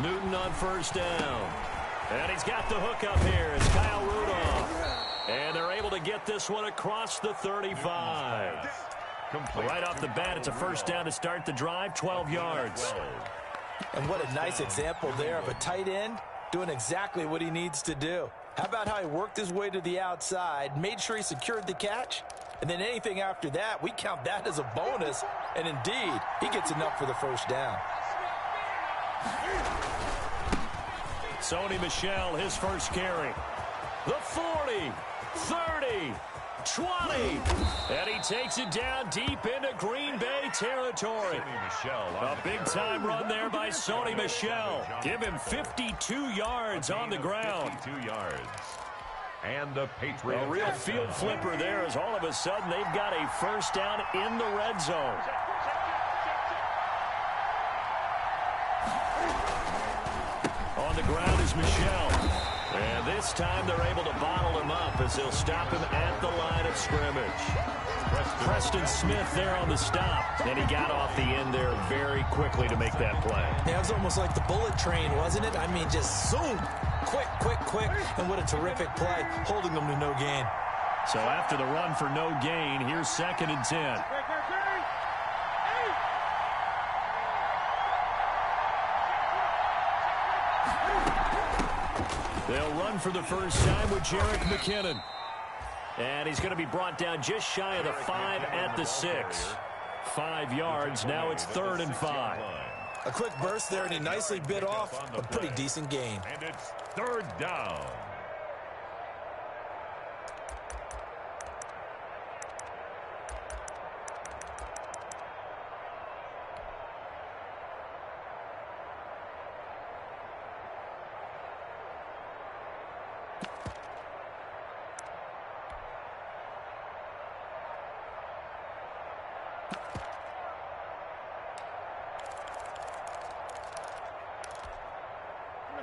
Newton on first down. And he's got the hook up here. It's Kyle Rudolph. And they're able to get this one across the 35. Right off the bat, it's a first down to start the drive, 12 yards. And what a nice example there of a tight end doing exactly what he needs to do. How about how he worked his way to the outside, made sure he secured the catch, and then anything after that, we count that as a bonus. And indeed, he gets enough for the first down. Sony Michel, his first carry. The 40, 30, 20. And he takes it down deep into Green Bay territory. A big-time run there by Sony Michel. Give him 52 yards on the ground. 52 yards. And the Patriots. A real field flipper there as all of a sudden they've got a first down in the red zone. On the ground is Michel. And this time they're able to bottle him up as they'll stop him at the line of scrimmage. Preston Smith there on the stop. And he got off the end there very quickly to make that play. Yeah, it was almost like the bullet train, wasn't it? I mean, just zoom. Quick, quick, quick. And what a terrific play, holding them to no gain. So after the run for no gain, here's 2nd and 10. They'll run for the first time with Jerick McKinnon. And he's going to be brought down just shy of the 5 at the 6. 5 yards. Now it's 3rd and 5. A quick burst there, and he nicely bit off a pretty decent gain. And it's 3rd down.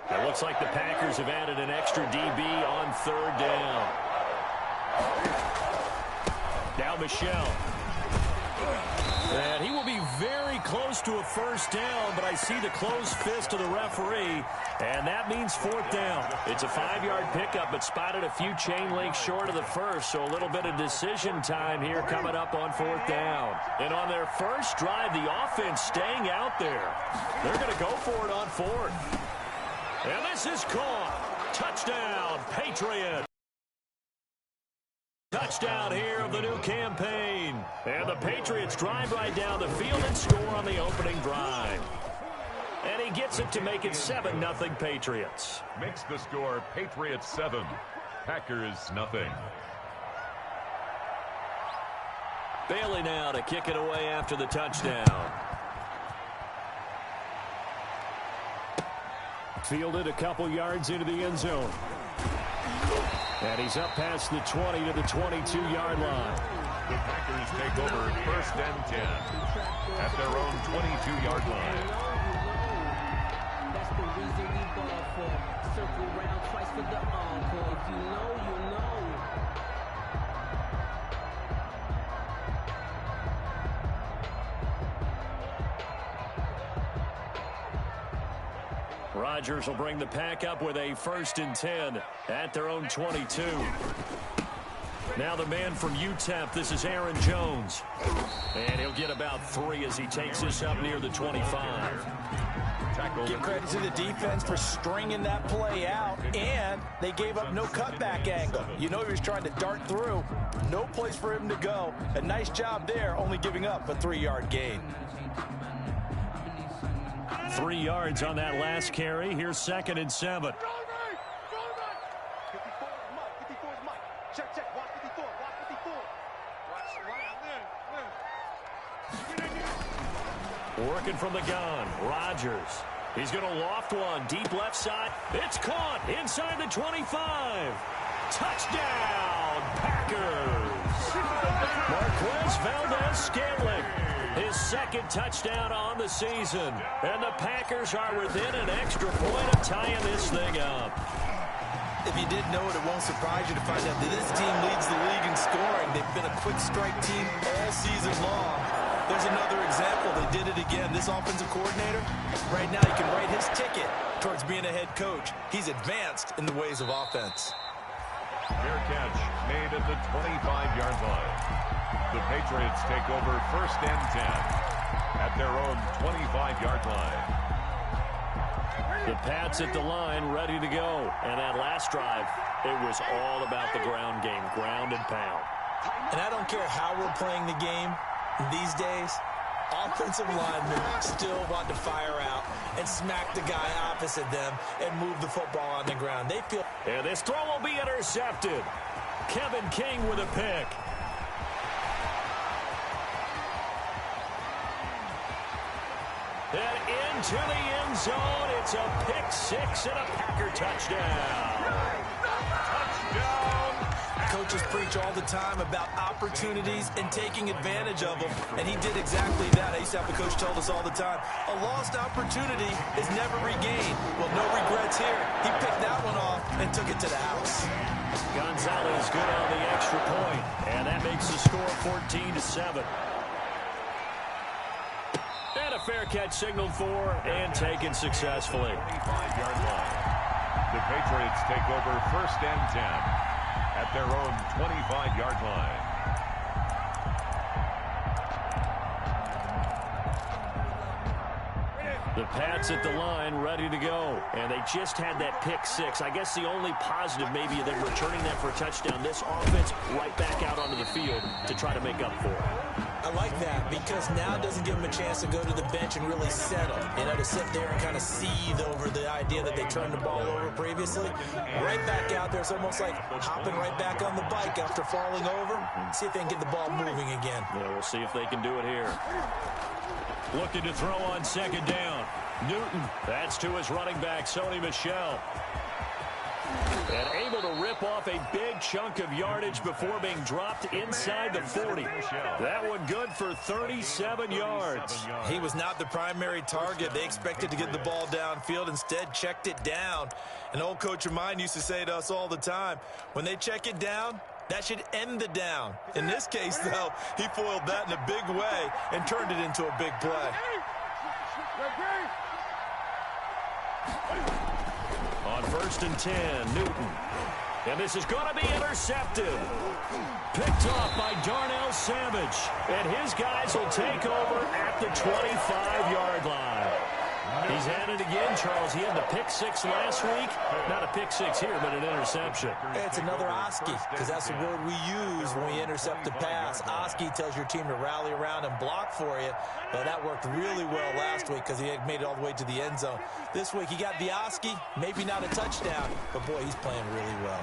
It looks like the Packers have added an extra DB on 3rd down. Now Michel. And he will be very close to a first down, but I see the closed fist of the referee, and that means 4th down. It's a 5-yard pickup, but spotted a few chain links short of the first, so a little bit of decision time here coming up on 4th down. And on their first drive, the offense staying out there. They're going to go for it on 4th. And this is caught. Touchdown, Patriots. Touchdown here of the new campaign. And the Patriots drive right down the field and score on the opening drive. And he gets it to make it 7-0 Patriots. Makes the score Patriots 7, Packers nothing. Bailey now to kick it away after the touchdown. Fielded a couple yards into the end zone. And he's up past the 20 to the 22-yard line. The Packers take over 1st and 10 at their own 22-yard line. That's the reason we ball for. Circle round twice for the encore. If you know, you know. Rodgers will bring the pack up with a 1st and 10 at their own 22. Now the man from UTEP, this is Aaron Jones. And he'll get about 3 as he takes this up near the 25. Give credit to the defense for stringing that play out, and they gave up no cutback angle. You know he was trying to dart through. No place for him to go. A nice job there, only giving up a 3-yard gain. 3 yards on that last carry. Here's 2nd and 7. Working from the gun, Rodgers. He's going to loft one, deep left side. It's caught inside the 25. Touchdown, Packers. Marquez Valdez-Scantling. His 2nd touchdown on the season. And the Packers are within an extra point of tying this thing up. If you didn't know it, it won't surprise you to find out that this team leads the league in scoring. They've been a quick strike team all season long. They're There's another example. They did it again. This offensive coordinator, right now, he can write his ticket towards being a head coach. He's advanced in the ways of offense. Fair catch made at the 25-yard line. The Patriots take over 1st and 10 at their own 25-yard line. The Pats at the line, ready to go. And that last drive, it was all about the ground game, ground and pound. And I don't care how we're playing the game these days, offensive linemen still want to fire out and smack the guy opposite them and move the football on the ground. They feel... And this throw will be intercepted. Kevin King with a pick. And into the end zone, it's a pick six and a Packer touchdown. Touchdown. Coaches preach all the time about opportunities and taking advantage of them, and he did exactly that. I used to have a coach tell us all the time, a lost opportunity is never regained. Well, no regrets here. He picked that one off and took it to the house. Gonzalez good on the extra point, and that makes the score 14-7. And a fair catch signaled for and taken successfully. 25-yard line. The Patriots take over 1st and 10 at their own 25-yard line. The Pats at the line, ready to go. And they just had that pick six. I guess the only positive maybe they're returning that for a touchdown. This offense right back out onto the field to try to make up for it. I like that because now it doesn't give them a chance to go to the bench and really settle. You know, to sit there and kind of seethe over the idea that they turned the ball over previously. Right back out there. It's almost like hopping right back on the bike after falling over. See if they can get the ball moving again. Yeah, we'll see if they can do it here. Looking to throw on 2nd down. Newton, that's to his running back, Sony Michel. And able to rip off a big chunk of yardage before being dropped inside the 40. That one good for 37 yards. He was not the primary target. They expected to get the ball downfield. Instead, checked it down. An old coach of mine used to say to us all the time, when they check it down, that should end the down. In this case, though, he foiled that in a big way and turned it into a big play. On 1st and 10, Newton. And this is going to be intercepted. Picked off by Darnell Savage. And his guys will take over at the 25-yard line. He's at it again, Charles. He had the pick six last week. Not a pick six here, but an interception. It's another Oski, because that's the word we use when we intercept a pass. Oski tells your team to rally around and block for you. But that worked really well last week because he had made it all the way to the end zone. This week he got the Oski, maybe not a touchdown, but boy, he's playing really well.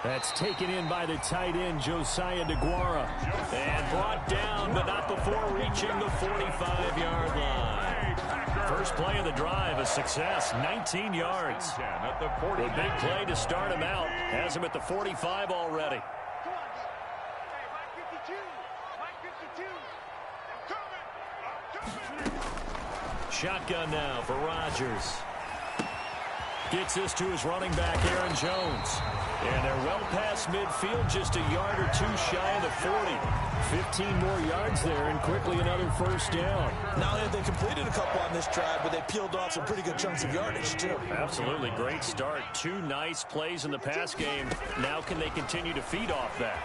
That's taken in by the tight end, Josiah DeGuara. And brought down, but not before reaching the 45-yard line. First play of the drive, a success, 19 yards. The big play to start him out. Has him at the 45 already. Shotgun now for Rodgers. Gets this to his running back, Aaron Jones. And they're well past midfield, just a yard or two shy of the 40. 15 more yards there, and quickly another first down. Not only have they completed a couple on this drive, but they peeled off some pretty good chunks of yardage, too. Absolutely, great start. 2 nice plays in the pass game. Now can they continue to feed off that?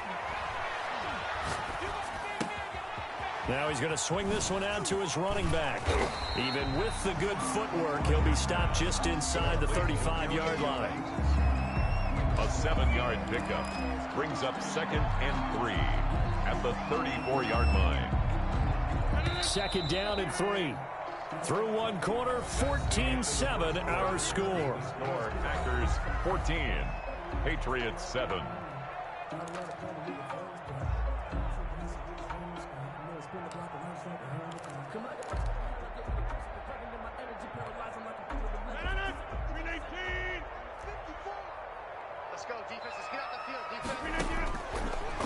Now he's going to swing this one out to his running back. Even with the good footwork, he'll be stopped just inside the 35-yard line. A 7-yard pickup brings up 2nd and 3 at the 34-yard line. 2nd down and 3. Through one quarter, 14-7 our score. Packers 14, Patriots 7.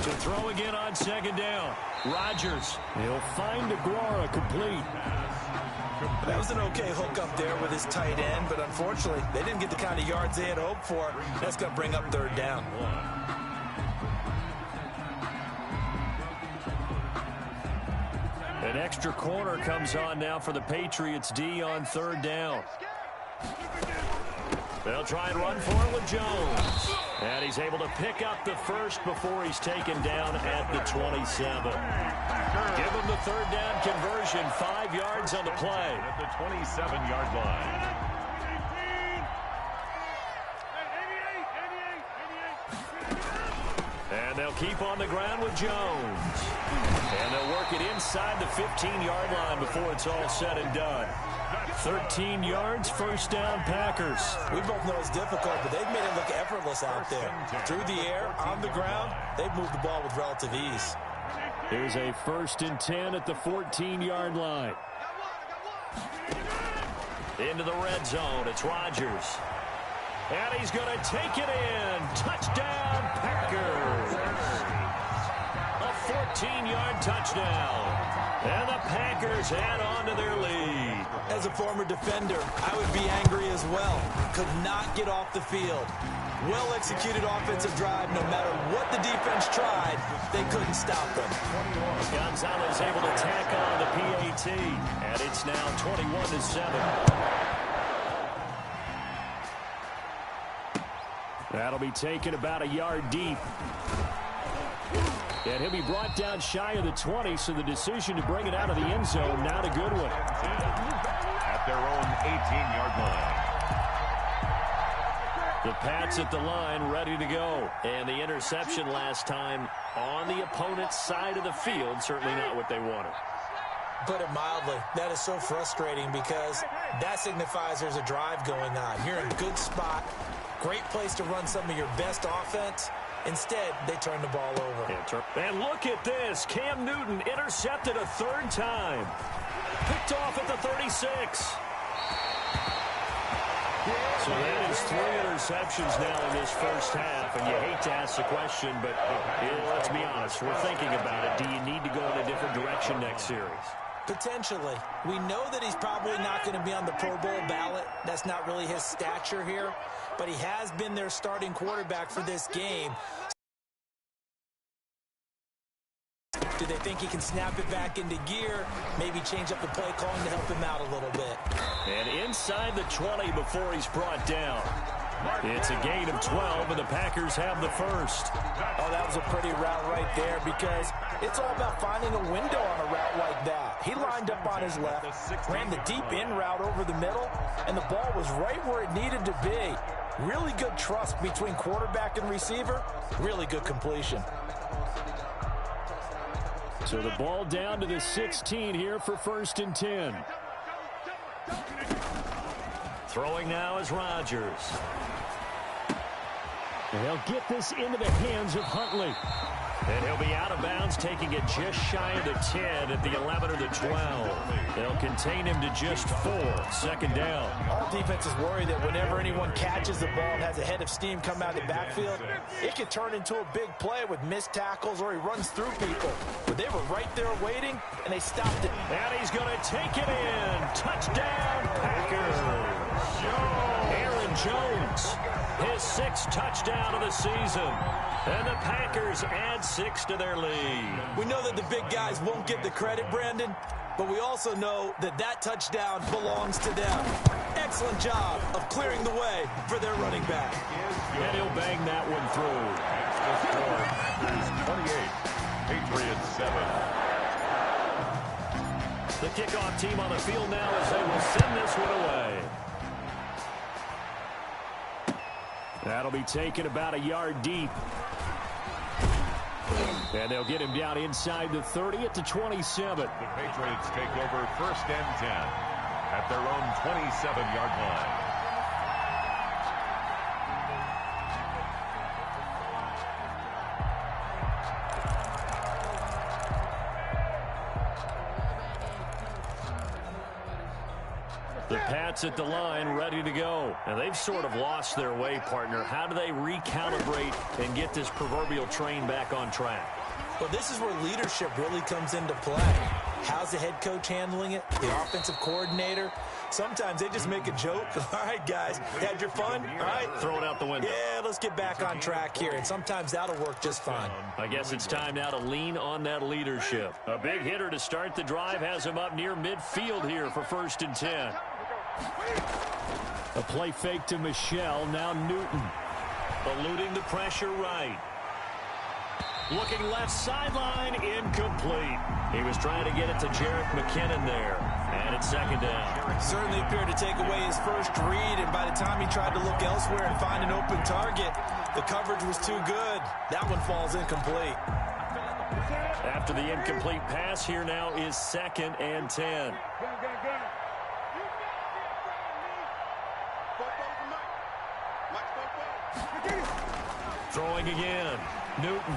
To throw again on 2nd down. Rodgers. He'll find DeGuara complete. That was an okay hook up there with his tight end, but unfortunately, they didn't get the kind of yards they had hoped for. That's going to bring up 3rd down. An extra corner comes on now for the Patriots D on third down. They'll try and run for it with Jones. And he's able to pick up the first before he's taken down at the 27. Give him the third down conversion, 5 yards on the play. At the 27-yard line. And they'll keep on the ground with Jones. And they'll work it inside the 15-yard line before it's all said and done. 13 yards, first down, Packers. We both know it's difficult, but they've made it look effortless out there. Through the air, on the ground, they've moved the ball with relative ease. Here's a 1st and 10 at the 14-yard line. Into the red zone, it's Rodgers. And he's going to take it in. Touchdown, Packers. A 14-yard touchdown. And the Packers add on to their lead. As a former defender, I would be angry as well. Could not get off the field. Well-executed offensive drive. No matter what the defense tried, they couldn't stop them. Gonzalez able to tack on the PAT. And it's now 21-7. That'll be taken about a yard deep. And he'll be brought down shy of the 20, so the decision to bring it out of the end zone, not a good one. At their own 18-yard line. The Pats at the line, ready to go. And the interception last time on the opponent's side of the field, certainly not what they wanted. Put it mildly, that is so frustrating because that signifies there's a drive going on. You're in a good spot, great place to run some of your best offense. Instead, they turn the ball over. And look at this. Cam Newton intercepted a 3rd time. Picked off at the 36. So that is 3 interceptions now in this first half. And you hate to ask the question, but let's be honest. We're thinking about it. Do you need to go in a different direction next series? Potentially. We know that he's probably not going to be on the Pro Bowl ballot. That's not really his stature here. But he has been their starting quarterback for this game. Do they think he can snap it back into gear? Maybe change up the play calling to help him out a little bit. And inside the 20 before he's brought down. It's a gain of 12, and the Packers have the first. Oh, that was a pretty route right there because it's all about finding a window on a route like that. He lined up on his left, ran the deep in route over the middle, and the ball was right where it needed to be. Really good trust between quarterback and receiver. Really good completion. So the ball down to the 16 here for 1st and 10. Throwing now is Rodgers. And they'll get this into the hands of Huntley. And he'll be out of bounds, taking it just shy of the 10 at the 11 or the 12. They'll contain him to just 4. 2nd down. All defenses worry that whenever anyone catches the ball and has a head of steam come out of the backfield, it could turn into a big play with missed tackles or he runs through people. But they were right there waiting, and they stopped it. And he's going to take it in. Touchdown, Packers. Aaron Jones, his 6th touchdown of the season. And the Packers add 6 to their lead. We know that the big guys won't get the credit, Brandon, but we also know that that touchdown belongs to them. Excellent job of clearing the way for their running back. And he'll bang that one through. Packers 28, Patriots 7. The kickoff team on the field now as they will send this one away. That'll be taken about a yard deep. And they'll get him down inside the 30 at the 27. The Patriots take over 1st and 10 at their own 27-yard line. The Pats at the line, ready to go. And they've sort of lost their way, partner. How do they recalibrate and get this proverbial train back on track? Well, this is where leadership really comes into play. How's the head coach handling it? The offensive coordinator? Sometimes they just make a joke. All right, guys, had your fun? All right. Throw it out the window. Yeah, let's get back on track here, and sometimes that'll work just fine. I guess it's time now to lean on that leadership. A big hitter to start the drive has him up near midfield here for 1st and 10. A play fake to Michelle. Now Newton. Eluding the pressure right. Looking left sideline, incomplete. He was trying to get it to Jarrett McKinnon there. And it's 2nd down. Certainly appeared to take away his first read, and by the time he tried to look elsewhere and find an open target, the coverage was too good. That one falls incomplete. After the incomplete pass, here now is 2nd and 10. Throwing again. Newton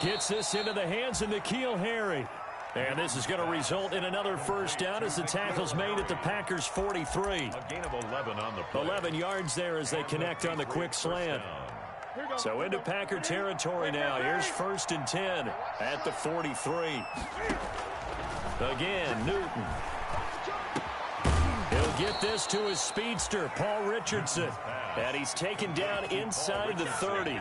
gets this into the hands of N'Keal Harry. And this is going to result in another 1st down as the tackle's made at the Packers' 43. A gain of 11 on the play. 11 yards there as they connect on the quick slant. So into Packer territory now. Here's 1st and 10 at the 43. Again, Newton. He'll get this to his speedster, Paul Richardson. And he's taken down inside the 30.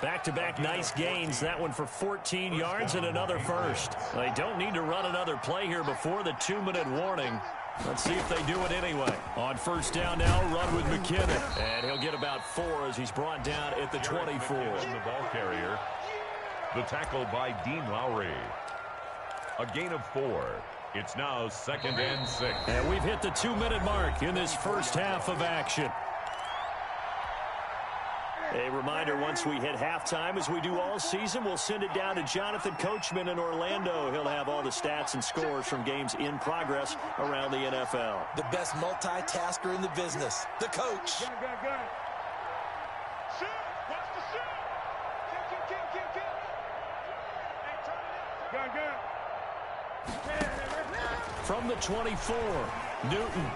Back-to-back nice gains. That one for 14 yards and another 1st. They don't need to run another play here before the 2-minute warning. Let's see if they do it anyway. On 1st down now, run with McKinnon. And he'll get about 4 as he's brought down at the 24. The ball carrier. The tackle by Dean Lowry. A gain of 4. It's now 2nd and 6. And we've hit the 2-minute mark in this first half of action. A reminder, once we hit halftime, as we do all season, we'll send it down to Jonathan Coachman in Orlando. He'll have all the stats and scores from games in progress around the NFL. The best multitasker in the business, the coach. From the 24, Newton.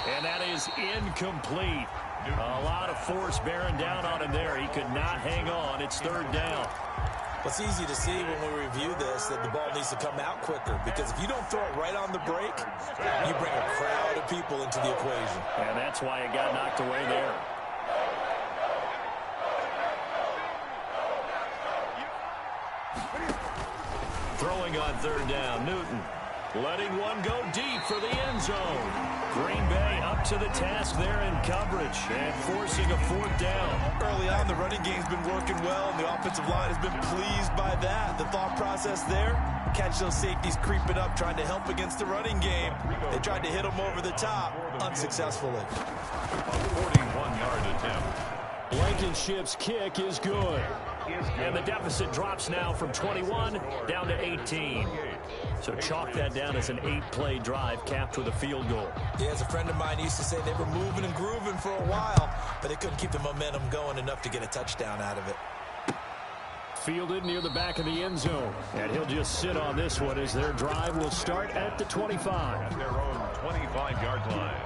And that is incomplete. A lot of force bearing down on him there. He could not hang on. It's 3rd down. It's easy to see when we review this that the ball needs to come out quicker, because if you don't throw it right on the break, you bring a crowd of people into the equation. And that's why it got knocked away there. Throwing on 3rd down, Newton. Letting one go deep for the end zone. Green Bay up to the task there in coverage and forcing a 4th down. Early on, the running game's been working well, and the offensive line has been pleased by that. The thought process there, catch those safeties creeping up, trying to help against the running game. They tried to hit them over the top, unsuccessfully. A 41-yard attempt. Blankenship's kick is good. And the deficit drops now from 21 down to 18. So chalk that down as an 8-play drive capped with a field goal. Yeah, as a friend of mine used to say, they were moving and grooving for a while, but they couldn't keep the momentum going enough to get a touchdown out of it. Fielded near the back of the end zone. And he'll just sit on this one as their drive will start at the 25. At their own 25-yard line.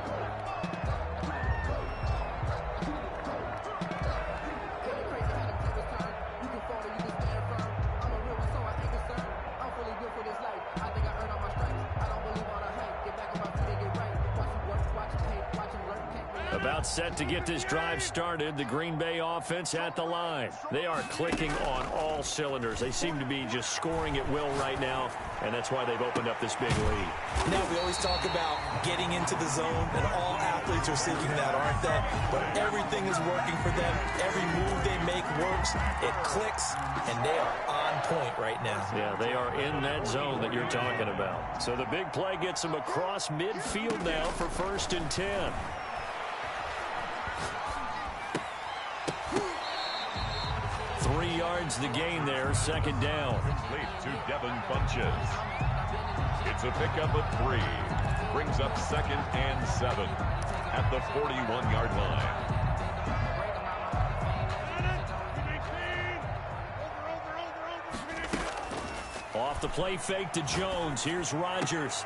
About set to get this drive started, the Green Bay offense at the line. They are clicking on all cylinders. They seem to be just scoring at will right now, and that's why they've opened up this big lead. Now, we always talk about getting into the zone, and all athletes are seeking that, aren't they? But everything is working for them. Every move they make works. It clicks, and they are on point right now. Yeah, they are in that zone that you're talking about. So the big play gets them across midfield now for 1st and 10. Three yards the gain there, 2nd down. Complete to Devin Funches. It's a pickup of 3. Brings up 2nd and 7 at the 41-yard line. Off the play fake to Jones. Here's Rodgers.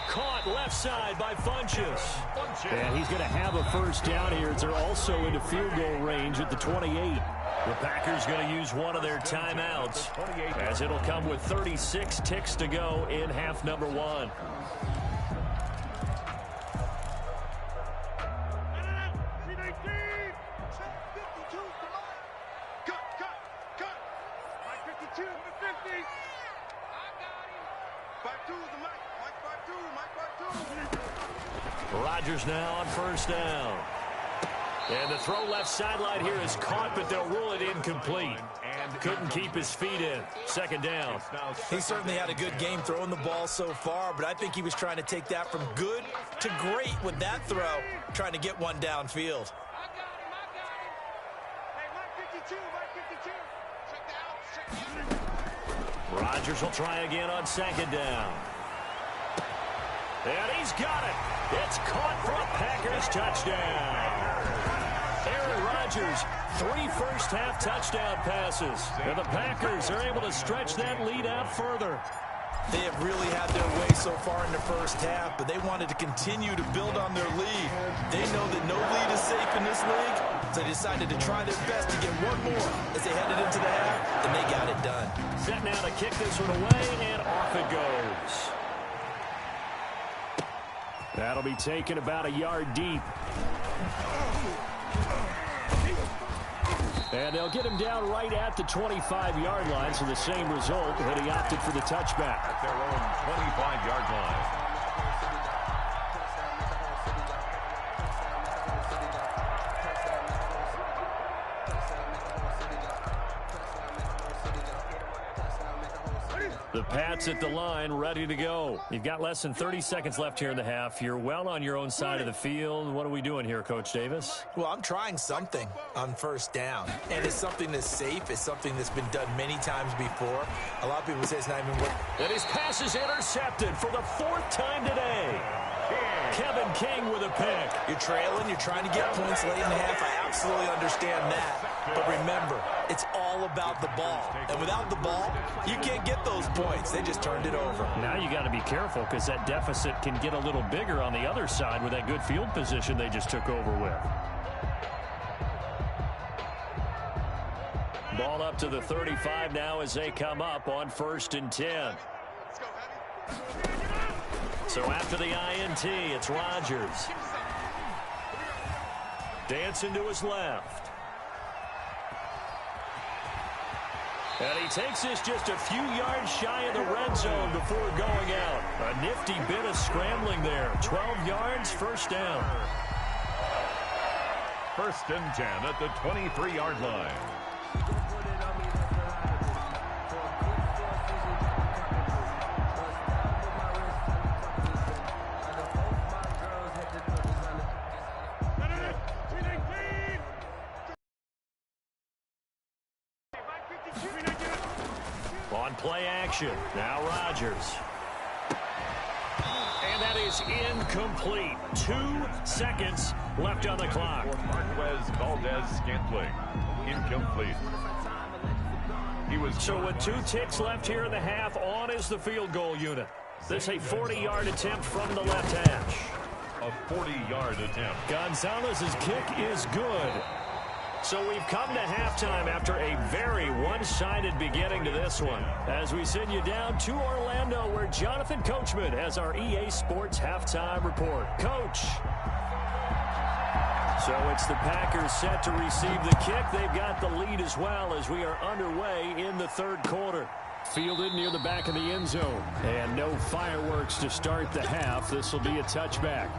Caught left side by Funches. And he's going to have a 1st down here. They're also into field goal range at the 28. The Packers going to use one of their timeouts as it'll come with 36 ticks to go in half number 1. Rodgers now on first down. And the throw left sideline here is caught, but they'll rule it incomplete. Couldn't keep his feet in. Second down. He certainly had a good game throwing the ball so far, but I think he was trying to take that from good to great with that throw, trying to get one downfield. Rodgers will try again on second down. And he's got it. It's caught for a Packers touchdown. Aaron Rodgers, 3 first-half touchdown passes. And the Packers are able to stretch that lead out further. They have really had their way so far in the first half, but they wanted to continue to build on their lead. They know that no lead is safe in this league, so they decided to try their best to get one more as they headed into the half, and they got it done. Set now to kick this one away, and off it goes. That'll be taken about a yard deep. And they'll get him down right at the 25-yard line, so the same result, but he opted for the touchback. At their own 25-yard line. The Pats at the line, ready to go. You've got less than 30 seconds left here in the half. You're well on your own side of the field. What are we doing here, Coach Davis? Well, I'm trying something on first down, and it's something that's safe. It's something that's been done many times before. A lot of people say it's not even worth. And his pass is intercepted for the 4th time today. Kevin King with a pick. You're trailing. You're trying to get points late in the half. I absolutely understand that. But remember, it's all about the ball. And without the ball, you can't get those points. They just turned it over. Now you got to be careful because that deficit can get a little bigger on the other side with that good field position they just took over with. Ball up to the 35 now as they come up on 1st and 10. So after the INT, it's Rodgers. Dancing to his left. And he takes this just a few yards shy of the red zone before going out. A nifty bit of scrambling there. 12 yards, first down. 1st and 10 at the 23-yard line. On play action, now Rodgers. And that is incomplete. 2 seconds left on the clock. Marquez Valdez-Scantling, incomplete. So with 2 ticks left here in the half, on is the field goal unit. This is a 40-yard attempt from the left hash. A 40-yard attempt. Gonzalez's kick is good. So we've come to halftime after a very one-sided beginning to this one. As we send you down to Orlando, where Jonathan Coachman has our EA Sports halftime report. Coach. So it's the Packers set to receive the kick. They've got the lead as well as we are underway in the 3rd quarter. Fielded near the back of the end zone. And no fireworks to start the half. This will be a touchback.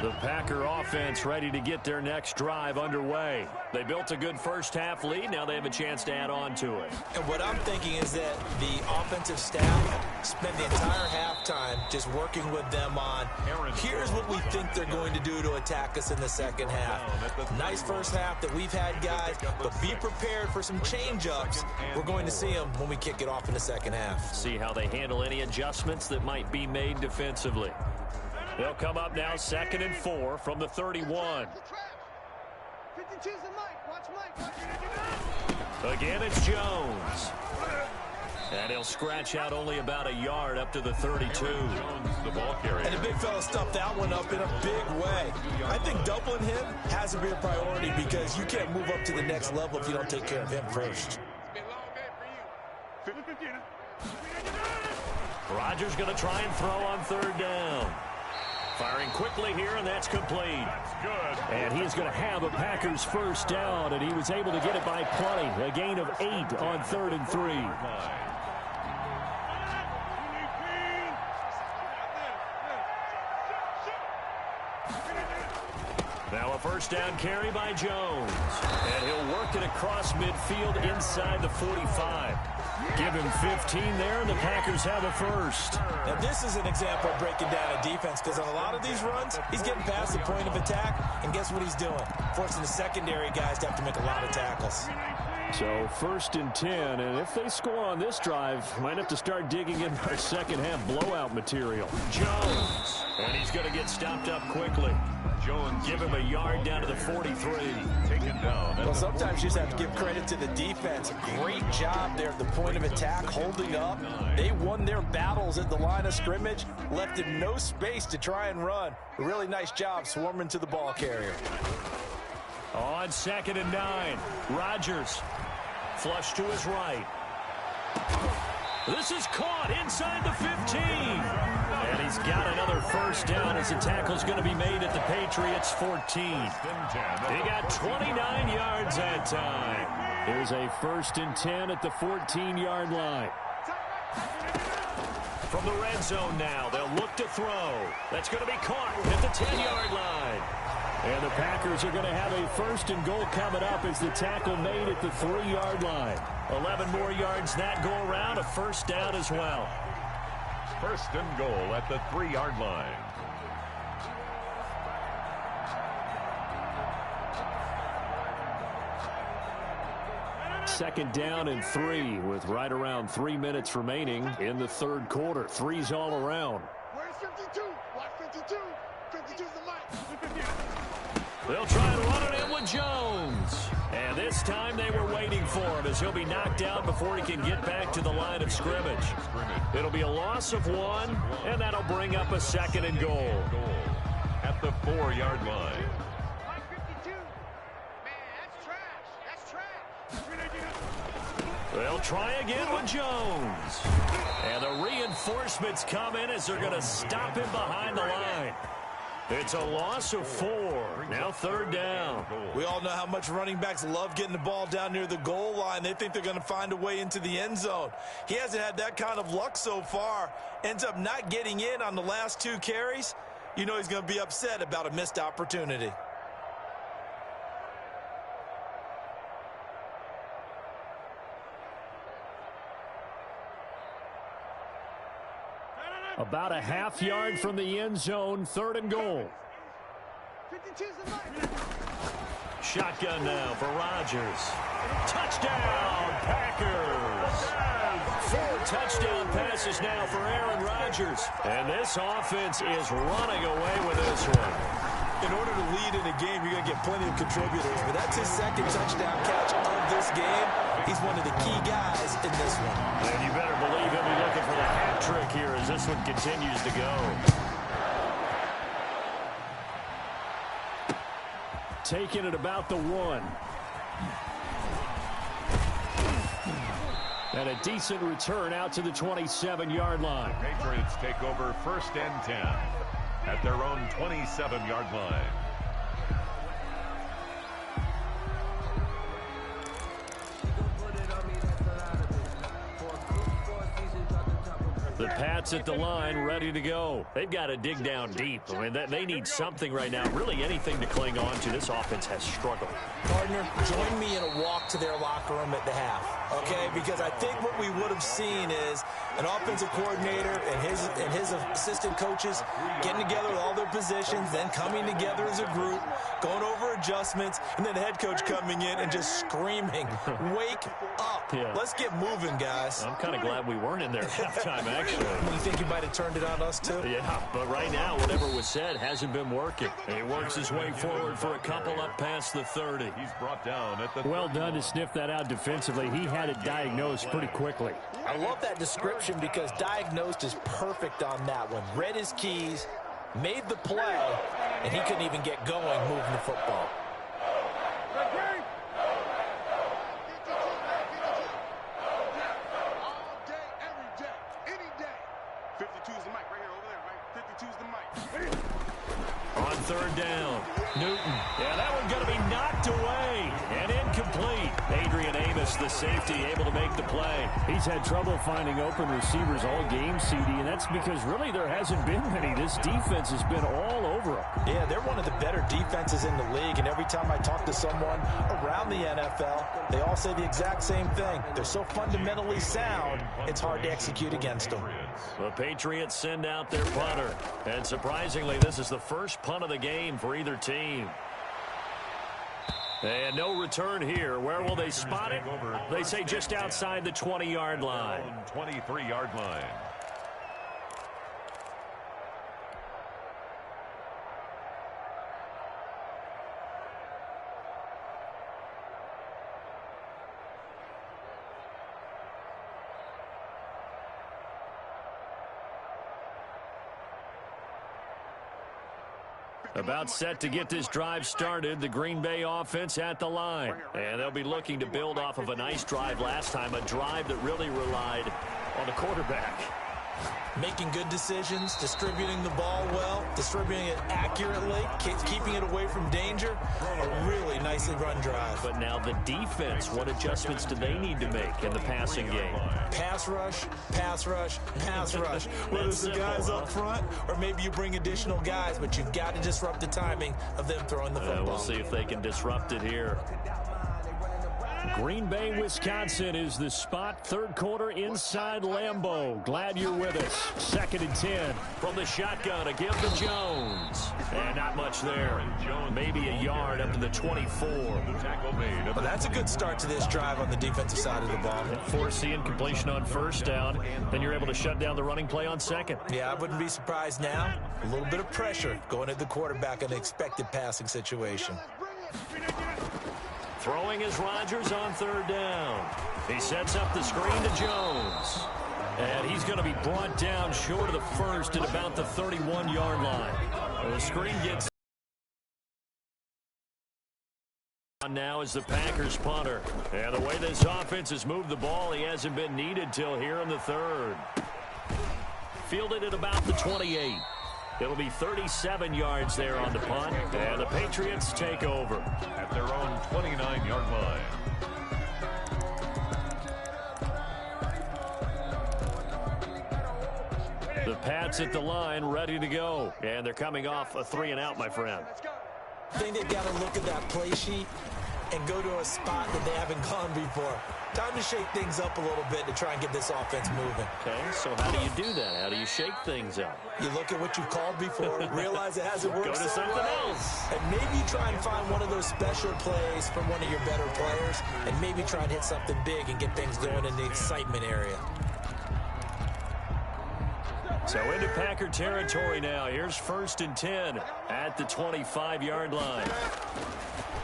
The Packer offense ready to get their next drive underway. They built a good first-half lead. Now they have a chance to add on to it. And what I'm thinking is that the offensive staff spent the entire halftime just working with them on, here's what we think they're going to do to attack us in the second half. Nice first half that we've had, guys, but be prepared for some change-ups. We're going to see them when we kick it off in the second half. See how they handle any adjustments that might be made defensively. They'll come up now 2nd and 4 from the 31. Again, it's Jones. And he'll scratch out only about a yard up to the 32. Jones, the ball carrier. And the big fella stuffed that one up in a big way. I think doubling him has to be a priority because you can't move up to the next level if you don't take care of him first. Rodgers going to try and throw on 3rd down. Firing quickly here, and that's complete. That's good. And he is going to have a Packers first down, and he was able to get it by plenty. A gain of 8 on 3rd and 3. Now a first down carry by Jones. And he'll work it across midfield inside the 45. Give him 15 there, and the Packers have a first. Now, this is an example of breaking down a defense, because on a lot of these runs, he's getting past the point of attack, and guess what he's doing? Forcing the secondary guys to have to make a lot of tackles. So 1st and 10, and if they score on this drive, might have to start digging in our second half blowout material. Jones, and he's going to get stopped up quickly. Jones, give him a yard down to the 43. Taken down. Well, sometimes you just have to give credit to the defense. Great job there at the point of attack, holding up. They won their battles at the line of scrimmage, left him no space to try and run. A really nice job swarming to the ball carrier. On 2nd and 9, Rodgers flush to his right. This is caught inside the 15. And he's got another first down as the tackle's going to be made at the Patriots' 14. He got 29 yards that time. Here's a 1st and 10 at the 14-yard line. From the red zone now, they'll look to throw. That's going to be caught at the 10-yard line. And the Packers are going to have a 1st and goal coming up as the tackle made at the 3-yard line. 11 more yards that go around, a first down as well. 1st and goal at the 3-yard line. Second down and 3 with right around 3 minutes remaining in the 3rd quarter. 3's all around. Where's 52? Watch 52. 52's the mic. They'll try and run it in with Jones. And this time they were waiting for him as he'll be knocked out before he can get back to the line of scrimmage. It'll be a loss of 1, and that'll bring up a 2nd and goal. At the 4-yard line. They'll try again with Jones. And the reinforcements come in as they're going to stop him behind the line. It's a loss of 4. Now 3rd down. We all know how much running backs love getting the ball down near the goal line. They think they're going to find a way into the end zone. He hasn't had that kind of luck so far. Ends up not getting in on the last 2 carries. You know he's going to be upset about a missed opportunity. About a half yard from the end zone, 3rd and goal. 52's the mic. Shotgun now for Rodgers. Touchdown, Packers. 4 touchdown passes now for Aaron Rodgers. And this offense is running away with this one. In order to lead in a game, you're going to get plenty of contributors. But that's his 2nd touchdown catch of this game. He's one of the key guys in this one. And you better believe he'll be looking for the hat trick here as this one continues to go. Taking it about the 1. And a decent return out to the 27-yard line. Patriots take over 1st and 10 at their own 27-yard line. The Pats at the line, ready to go. They've got to dig down deep. I mean, they need something right now, really anything to cling on to. This offense has struggled. Partner, join me in a walk to their locker room at the half, okay? Because I think what we would have seen is an offensive coordinator and his assistant coaches getting together with all their positions, then coming together as a group, going over adjustments, and then the head coach coming in and just screaming, wake up. Yeah. Let's get moving, guys. I'm kind of glad we weren't in there at halftime, actually. You think he might have turned it on us, too? Yeah, but right now, whatever was said hasn't been working. And he works his way forward for a couple up past the 30. He's brought down at the Well done to sniff that out defensively. He had it diagnosed pretty quickly. I love that description because diagnosed is perfect on that one. Read his keys, made the play, and he couldn't even get going moving the football. All day, every day, any day. 52's the mic right here, over there, right? 52's the mic. third down. Newton. Yeah, that one's going to be knocked away and incomplete. Adrian Amos, the safety, able to make the play. He's had trouble finding open receivers all game, CD, and that's because really there hasn't been many. This defense has been all over them. Yeah, they're one of the better defenses in the league, and every time I talk to someone around the NFL, they all say the exact same thing. They're so fundamentally sound, it's hard to execute against them. The Patriots send out their punter, and surprisingly, this is the first punt of the game for either team. And no return here. Where will they spot it? They say just outside the 20-yard line. 23-yard line. About set to get this drive started, the Green Bay offense at the line. And they'll be looking to build off of a nice drive last time, a drive that really relied on the quarterback. Making good decisions, distributing the ball well, distributing it accurately, keeping it away from danger. A really nicely run drive. But now the defense, what adjustments do they need to make in the passing game? Pass rush, pass rush, pass rush. Whether it's the guys up front or maybe you bring additional guys, but you've got to disrupt the timing of them throwing the football. We'll see if they can disrupt it here. Green Bay, Wisconsin is the spot. Third quarter inside Lambeau. Glad you're with us. 2nd and 10 from the shotgun. A give to Jones. And not much there. Maybe a yard up to the 24. Well, that's a good start to this drive on the defensive side of the ball. Force the incompletion on first down. Then you're able to shut down the running play on second. Yeah, I wouldn't be surprised now. A little bit of pressure going at the quarterback in an expected passing situation. Throwing is Rodgers on third down. He sets up the screen to Jones. And he's going to be brought down short of the first at about the 31-yard line. The screen gets on now is the Packers punter. And the way this offense has moved the ball, he hasn't been needed till here in the third. Fielded at about the 28. It'll be 37 yards there on the punt, and the Patriots take over At their own 29-yard line. The Pats at the line, ready to go. And they're coming off a 3-and-out, my friend. I think they've got to look at that play sheet and go to a spot that they haven't gone before. Time to shake things up a little bit to try and get this offense moving. Okay, so how do you do that? How do you shake things up? You look at what you've called before, realize it hasn't worked Go to so something well, else. and maybe try and find one of those special plays from one of your better players, and maybe try and hit something big and get things going in the excitement area. So into Packer territory now. Here's 1st and 10 at the 25-yard line.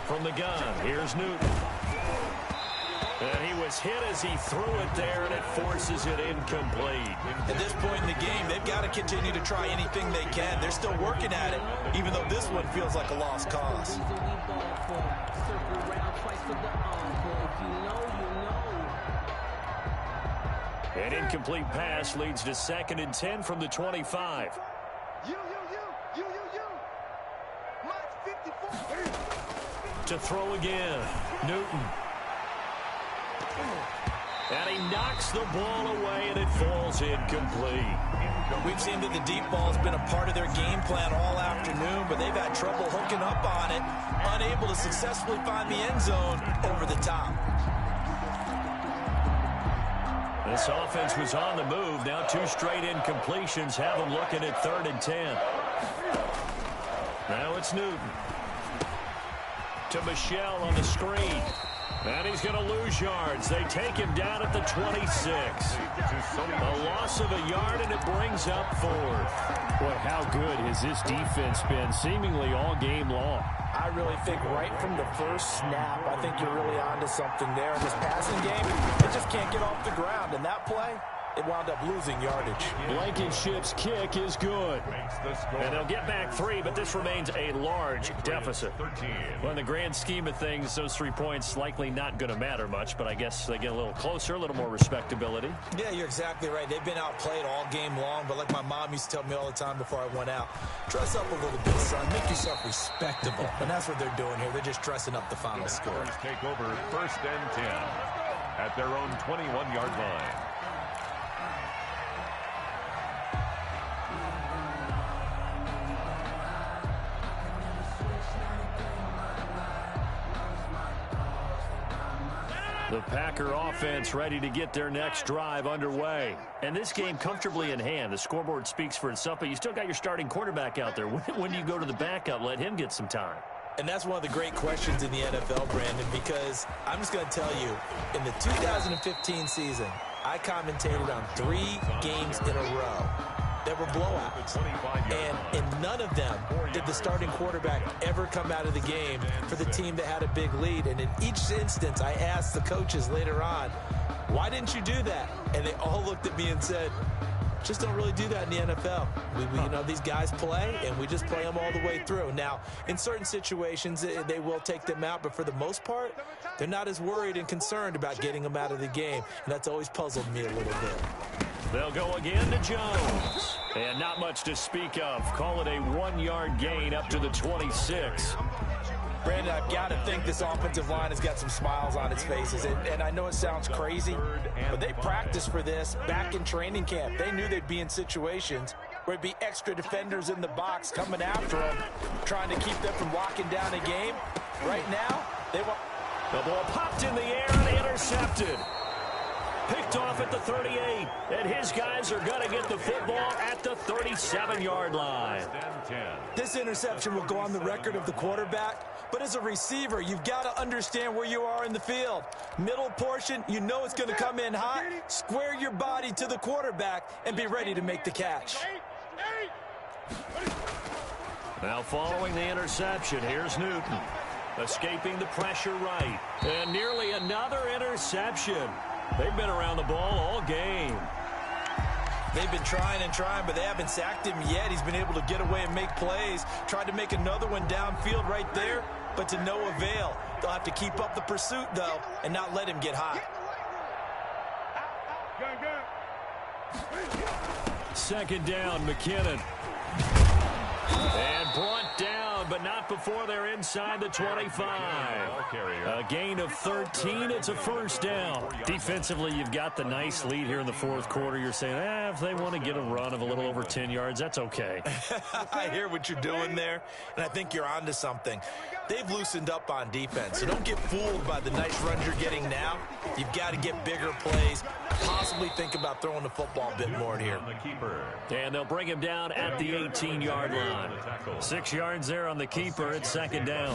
From the gun, here's Newton. And he was hit as he threw it there, and it forces it incomplete. At this point in the game, they've got to continue to try anything they can. They're still working at it, even though this one feels like a lost cause. An incomplete pass leads to 2nd and 10 from the 25. You. Mike 54. To throw again, Newton. And he knocks the ball away, and it falls incomplete. We've seen that the deep ball has been a part of their game plan all afternoon, but they've had trouble hooking up on it, unable to successfully find the end zone over the top. This offense was on the move. Now 2 straight incompletions have them looking at 3rd and 10. Now it's Newton. To Michelle on the screen. And he's going to lose yards. They take him down at the 26. A loss of a yard, and it brings up 4th. Boy, how good has this defense been seemingly all game long? I really think right from the first snap, I think you're really onto something there. In this passing game, they just can't get off the ground. And that play, it wound up losing yardage. Blankenship's kick is good. And they'll get back 3, but this remains a large deficit. Well, in the grand scheme of things, those 3 points likely not going to matter much, but I guess they get a little closer, a little more respectability. Yeah, you're exactly right. They've been outplayed all game long, but like my mom used to tell me all the time before I went out, dress up a little bit, son. Make yourself respectable. And that's what they're doing here. They're just dressing up the final score. Take over 1st and 10 at their own 21-yard line. The Packer offense ready to get their next drive underway. And this game comfortably in hand. The scoreboard speaks for itself, but you still got your starting quarterback out there. When do you go to the backup? Let him get some time. And that's one of the great questions in the NFL, Brandon, because I'm just going to tell you, in the 2015 season, I commentated on 3 games in a row that were blowouts. And in none of them did the starting quarterback ever come out of the game for the team that had a big lead. And in each instance, I asked the coaches later on, why didn't you do that? And they all looked at me and said, just don't really do that in the NFL. You know, these guys play, and we just play them all the way through. Now, in certain situations, they will take them out, but for the most part, they're not as worried and concerned about getting them out of the game, and that's always puzzled me a little bit. They'll go again to Jones. And not much to speak of. Call it a 1-yard gain up to the 26. Brandon, I've got to think this offensive line has got some smiles on its faces. And I know it sounds crazy, but they practiced for this back in training camp. They knew they'd be in situations where there'd be extra defenders in the box coming after them, trying to keep them from locking down a game. Right now, they want... The ball popped in the air and intercepted. Picked off at the 38, and his guys are going to get the football at the 37-yard line. This interception will go on the record of the quarterback, but as a receiver, you've got to understand where you are in the field. Middle portion, you know it's going to come in hot. Square your body to the quarterback and be ready to make the catch. Now following the interception, here's Newton. Escaping the pressure right, and nearly another interception. They've been around the ball all game. They've been trying and trying, but they haven't sacked him yet. He's been able to get away and make plays. Tried to make another one downfield right there, but to no avail. They'll have to keep up the pursuit, though, and not let him get hot. 2nd down, McKinnon. And brought down, but not before they're inside the 25. A gain of 13. It's a 1st down. Defensively, you've got the nice lead here in the 4th quarter. You're saying, if they want to get a run of a little over 10 yards, that's okay. I hear what you're doing there, and I think you're onto something. They've loosened up on defense, so don't get fooled by the nice runs you're getting now. You've got to get bigger plays, possibly think about throwing the football a bit more here. And they'll bring him down at the 18-yard line. 6 yards there on the keeper. It's 2nd down.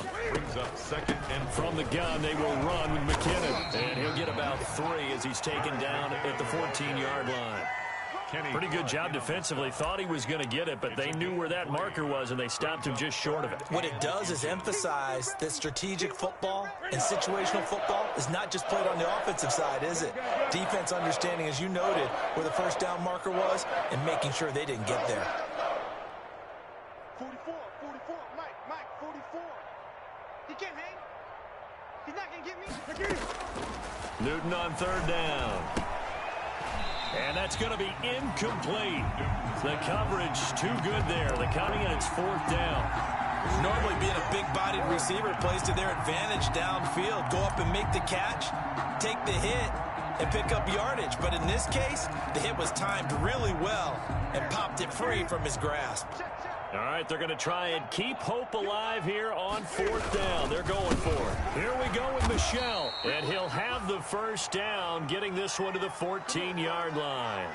From the gun, they will run with McKinnon. And he'll get about 3 as he's taken down at the 14-yard line. Pretty good job defensively. Thought he was going to get it, but they knew where that marker was, and they stopped him just short of it. What it does is emphasize that strategic football and situational football is not just played on the offensive side, is it? Defense understanding, as you noted, where the 1st down marker was and making sure they didn't get there. 44, Mike, 44. He can't hang. He's not going to get me. Newton on 3rd down. And that's going to be incomplete. The coverage too good there. The counting, and it's 4th down. Normally being a big-bodied receiver plays to their advantage downfield. Go up and make the catch, take the hit, and pick up yardage. But in this case, the hit was timed really well and popped it free from his grasp. All right, they're going to try and keep hope alive here on 4th down. They're going for it. Here we go with Michelle. And he'll have the 1st down, getting this one to the 14-yard line.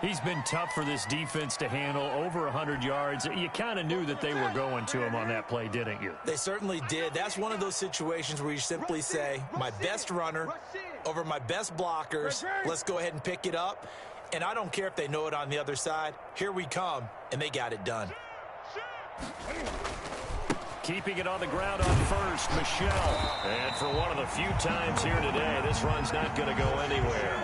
He's been tough for this defense to handle, over 100 yards. You kind of knew that they were going to him on that play, didn't you? They certainly did. That's one of those situations where you simply say, my best runner over my best blockers. Let's go ahead and pick it up. And I don't care if they know it on the other side. Here we come, and they got it done. Keeping it on the ground on first, Michelle. And for one of the few times here today, this run's not going to go anywhere.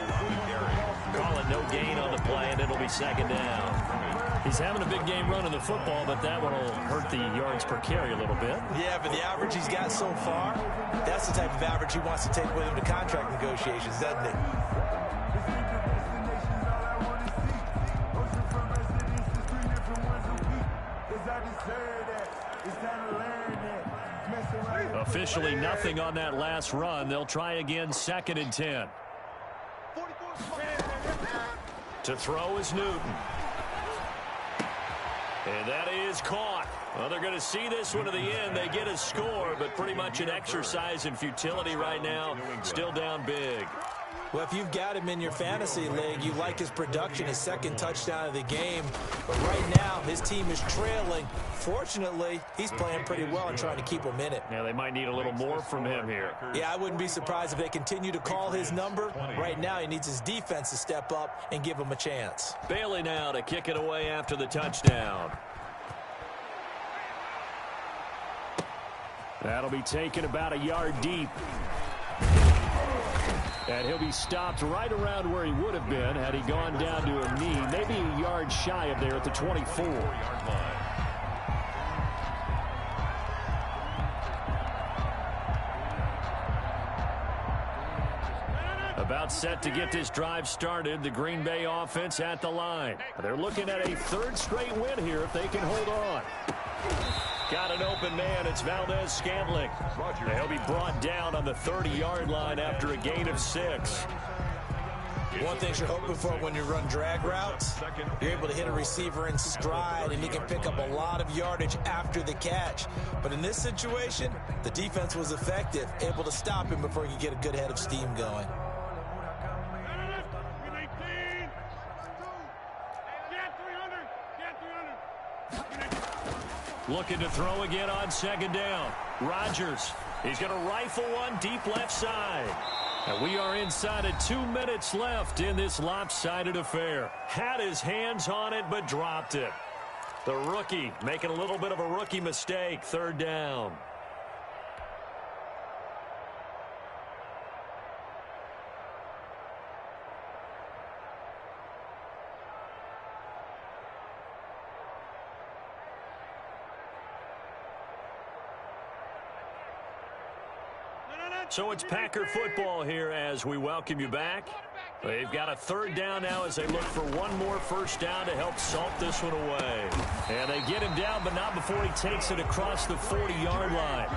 Call it no gain on the play, and it'll be second down. He's having a big game running the football, but that one will hurt the yards per carry a little bit. Yeah, but the average he's got so far, that's the type of average he wants to take with him to contract negotiations, doesn't he? Officially nothing on that last run. They'll try again, 2nd and 10. To throw is Newton. And that is caught. Well, they're going to see this one to the end. They get a score, but pretty much an exercise in futility right now. Still down big. Well, if you've got him in your fantasy league, you like his production, his second touchdown of the game. But right now, his team is trailing. Fortunately, he's playing pretty well and trying to keep them in it. Yeah, they might need a little more from him here. Yeah, I wouldn't be surprised if they continue to call his number. Right now, he needs his defense to step up and give him a chance. Bailey now to kick it away after the touchdown. That'll be taken about a yard deep. And he'll be stopped right around where he would have been had he gone down to a knee, maybe a yard shy of there at the 24-yard line. About set to get this drive started, the Green Bay offense at the line. They're looking at a 3rd straight win here if they can hold on. Got an open man. It's Valdez-Scantling. He'll be brought down on the 30-yard line after a gain of 6. One thing you're hoping for when you run drag routes, you're able to hit a receiver in stride, and he can pick up a lot of yardage after the catch. But in this situation, the defense was effective, able to stop him before he could get a good head of steam going. Looking to throw again on 2nd down. Rodgers. He's going to rifle one deep left side. And we are inside of 2 minutes left in this lopsided affair. Had his hands on it, but dropped it. The rookie making a little bit of a rookie mistake. 3rd down. So it's Packer football here as we welcome you back. They've got a 3rd down now as they look for one more 1st down to help salt this one away. And they get him down, but not before he takes it across the 40-yard line.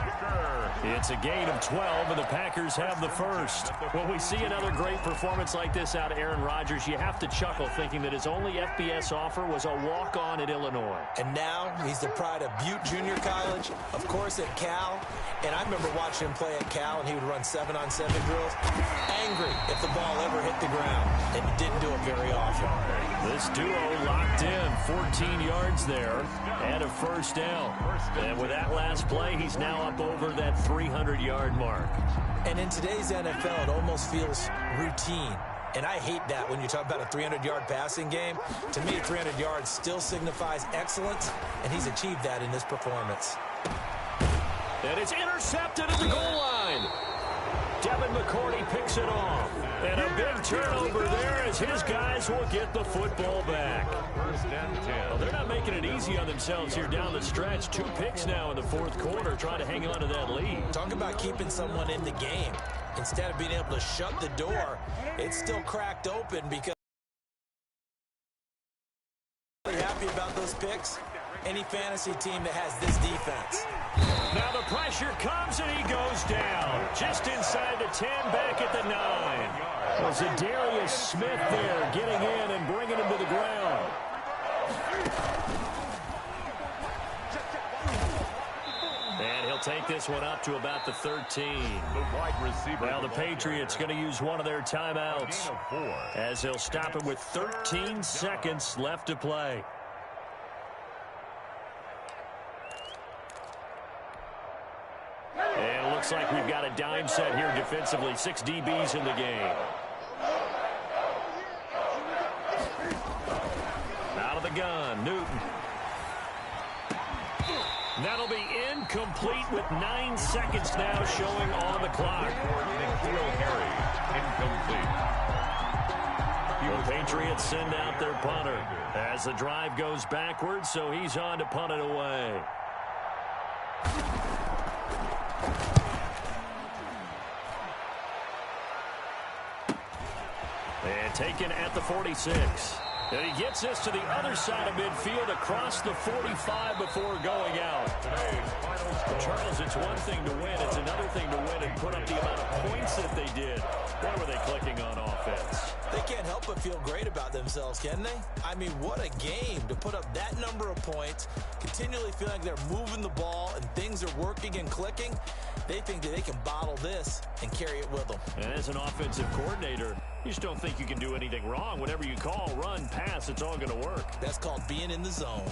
It's a gain of 12, and the Packers have the 1st. When we see another great performance like this out of Aaron Rodgers, you have to chuckle thinking that his only FBS offer was a walk-on at Illinois. And now he's the pride of Butte Junior College, of course at Cal. And I remember watching him play at Cal, and he would run 7-on-7 drills. Angry if the ball ever hit the ground, and he didn't do it very often. This duo locked in, 14 yards there, and a 1st down. And with that last play, he's now up over that 300-yard mark. And in today's NFL, it almost feels routine. And I hate that when you talk about a 300-yard passing game. To me, 300 yards still signifies excellence, and he's achieved that in this performance. And it's intercepted at the goal line. Devin McCourty picks it off. And a big turnover there as his guys will get the football back. 1st and 10. Well, they're not making it easy on themselves here down the stretch. 2 picks now in the 4th quarter trying to hang on to that lead. Talk about keeping someone in the game. Instead of being able to shut the door, it's still cracked open because happy about those picks. Any fantasy team that has this defense. Now the pressure comes and he goes down. Just inside the 10, back at the 9. Was it Darius Smith there getting in and bringing him to the ground. And he'll take this one up to about the 13. The wide receiver. Now the Patriots going to use one of their timeouts as they'll stop him with 13 seconds left to play. And it looks like we've got a dime set here defensively. 6 DBs in the game. Out of the gun, Newton. That'll be incomplete with 9 seconds now showing on the clock. N'Keal Harry, incomplete. The Patriots send out their punter as the drive goes backwards, so he's on to punt it away. And taken at the 46. And he gets this to the other side of midfield across the 45 before going out. Charles, it's one thing to win. It's another thing to win and put up the amount of points that they did. Why were they clicking on offense? They can't help but feel great about themselves, can they? I mean, what a game to put up that number of points, continually feeling like they're moving the ball and things are working and clicking. They think that they can bottle this and carry it with them. And as an offensive coordinator, you just don't think you can do anything wrong. Whatever you call, run, pass, it's all going to work. That's called being in the zone.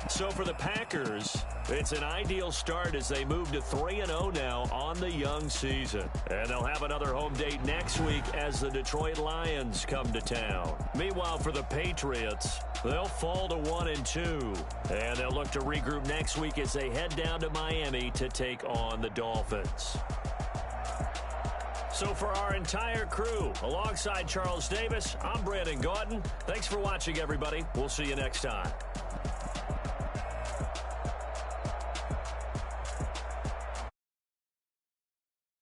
So for the Packers, it's an ideal start as they move to 3-0 now on the young season. And they'll have another home date next week as the Detroit Lions come to town. Meanwhile, for the Patriots, they'll fall to 1-2. And they'll look to regroup next week as they head down to Miami to take on the Dolphins. So for our entire crew, alongside Charles Davis, I'm Brandon Gautin. Thanks for watching, everybody. We'll see you next time.